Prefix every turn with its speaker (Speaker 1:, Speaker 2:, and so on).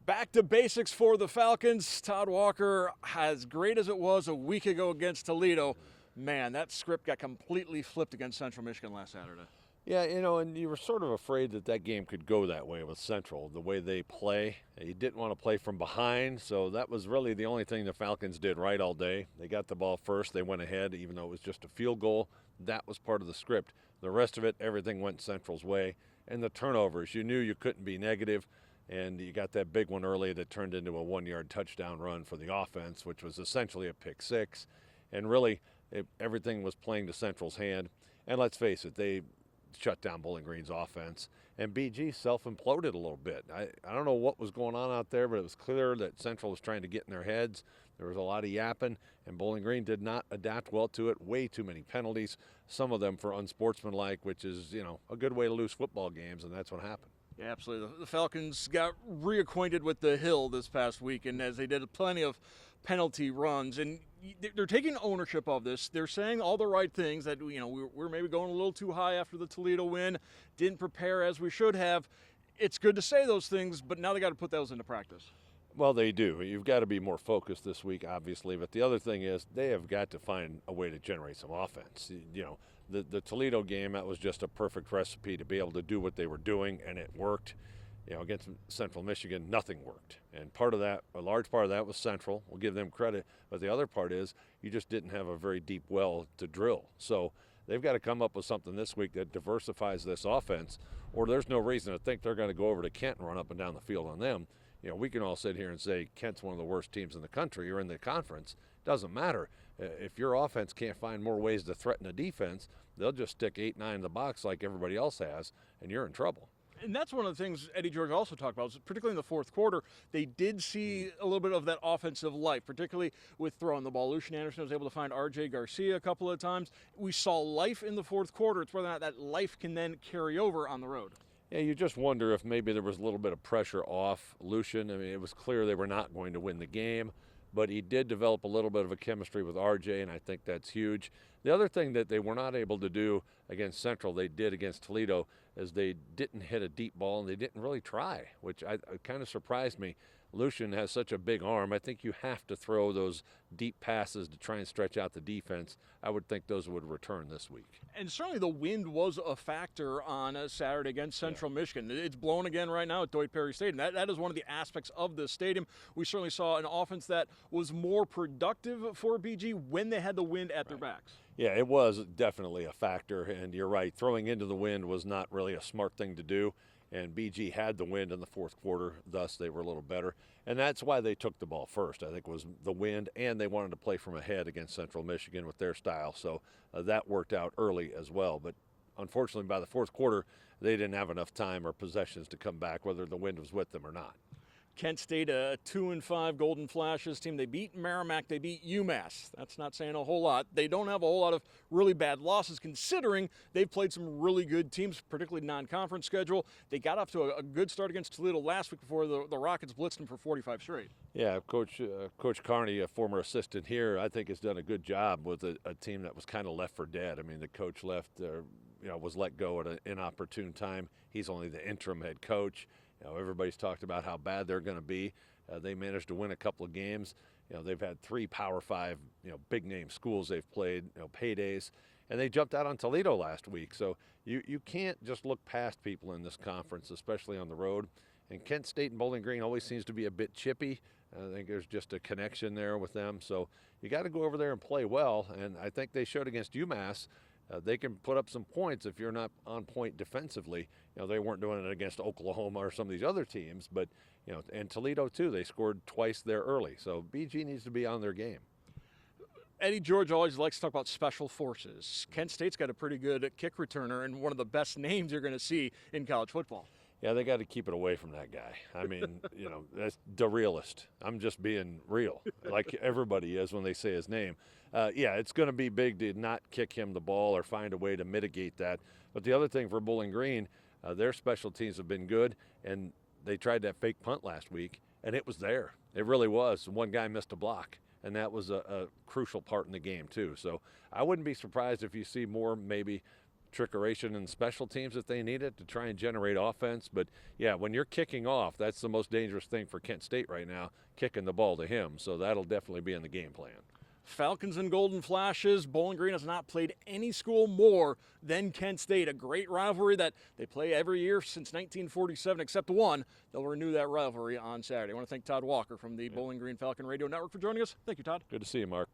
Speaker 1: Back to basics for the Falcons. Todd Walker, as great as it was a week ago against Toledo, man, that script got completely flipped against Central Michigan last Saturday.
Speaker 2: Yeah, and you were sort of afraid that that game could go that way with Central, the way they play. You didn't want to play from behind, so that was really the only thing the Falcons did right all day. They got the ball first, they went ahead, even though it was just a field goal. That was part of the script. The rest of it, everything went Central's way. And the turnovers, you knew you couldn't be negative. And you got that big one early that turned into a 1-yard touchdown run for the offense, which was essentially a pick six. And really, everything was playing to Central's hand. And let's face it, they shut down Bowling Green's offense. And BG self-imploded a little bit. I don't know what was going on out there, but it was clear that Central was trying to get in their heads. There was a lot of yapping, and Bowling Green did not adapt well to it. Way too many penalties, some of them for unsportsmanlike, which is, a good way to lose football games, and that's what happened.
Speaker 1: Yeah, absolutely. The Falcons got reacquainted with the hill this past week, and as they did plenty of penalty runs, and they're taking ownership of this. They're saying all the right things that we're maybe going a little too high after the Toledo win, didn't prepare as we should have. It's good to say those things, but now they got to put those into practice.
Speaker 2: Well, they do. You've got to be more focused this week, obviously. But the other thing is they have got to find a way to generate some offense. The Toledo game, that was just a perfect recipe to be able to do what they were doing, and it worked. Against Central Michigan, nothing worked. And part of that, a large part of that was Central. We'll give them credit. But the other part is you just didn't have a very deep well to drill. So they've got to come up with something this week that diversifies this offense, or there's no reason to think they're going to go over to Kent and run up and down the field on them. We can all sit here and say Kent's one of the worst teams in the country or in the conference. Doesn't matter. If your offense can't find more ways to threaten a defense, they'll just stick 8-9 in the box like everybody else has, and you're in trouble.
Speaker 1: And that's one of the things Eddie George also talked about, particularly in the fourth quarter. They did see a little bit of that offensive life, particularly with throwing the ball. Lucian Anderson was able to find R.J. Garcia a couple of times. We saw life in the fourth quarter. It's whether or not that life can then carry over on the road.
Speaker 2: Yeah, you just wonder if maybe there was a little bit of pressure off Lucian. I mean, it was clear they were not going to win the game, but he did develop a little bit of a chemistry with RJ, and I think that's huge. The other thing that they were not able to do against Central, they did against Toledo, is they didn't hit a deep ball, and they didn't really try, which kind of surprised me. Lucian has such a big arm. I think you have to throw those deep passes to try and stretch out the defense. I would think those would return this week.
Speaker 1: And certainly the wind was a factor on a Saturday against Central Michigan. It's blowing again right now at Deutsch Perry Stadium. That is one of the aspects of this stadium. We certainly saw an offense that was more productive for BG when they had the wind at their backs.
Speaker 2: Yeah, it was definitely a factor, and you're right. Throwing into the wind was not really a smart thing to do. And BG had the wind in the fourth quarter, thus they were a little better. And that's why they took the ball first, I think, was the wind, and they wanted to play from ahead against Central Michigan with their style. So that worked out early as well. But unfortunately, by the fourth quarter, they didn't have enough time or possessions to come back, whether the wind was with them or not.
Speaker 1: Kent State, a 2-5 Golden Flashes team. They beat Merrimack. They beat UMass. That's not saying a whole lot. They don't have a whole lot of really bad losses considering they've played some really good teams, particularly non-conference schedule. They got off to a good start against Toledo last week before the Rockets blitzed them for 45 straight.
Speaker 2: Yeah, Coach Carney, a former assistant here, I think has done a good job with a team that was kind of left for dead. I mean, the coach left, was let go at an inopportune time. He's only the interim head coach. Everybody's talked about how bad they're going to be. They managed to win a couple of games. They've had 3 Power 5, big name schools they've played, paydays, and they jumped out on Toledo last week. So you can't just look past people in this conference, especially on the road. And Kent State and Bowling Green always seems to be a bit chippy. I think there's just a connection there with them. So you got to go over there and play well. And I think they showed against UMass. They can put up some points if you're not on point defensively. They weren't doing it against Oklahoma or some of these other teams, but and Toledo too. They scored twice there early, so BG needs to be on their game.
Speaker 1: Eddie George always likes to talk about special forces. Kent State's got a pretty good kick returner and one of the best names you're going to see in college football.
Speaker 2: Yeah, they got to keep it away from that guy. I mean, that's the realist. I'm just being real, like everybody is when they say his name. It's going to be big to not kick him the ball or find a way to mitigate that. But the other thing for Bowling Green, their special teams have been good, and they tried that fake punt last week, and it was there. It really was. One guy missed a block, and that was a crucial part in the game too. So I wouldn't be surprised if you see more maybe trickeration in special teams if they need it to try and generate offense. But yeah, when you're kicking off, that's the most dangerous thing for Kent State right now, kicking the ball to him. So that'll definitely be in the game plan.
Speaker 1: Falcons and Golden Flashes. Bowling Green has not played any school more than Kent State. A great rivalry that they play every year since 1947, except one. They'll renew that rivalry on Saturday. I want to thank Todd Walker from the Bowling Green Falcon Radio Network for joining us. Thank you, Todd.
Speaker 2: Good to see you, Mark.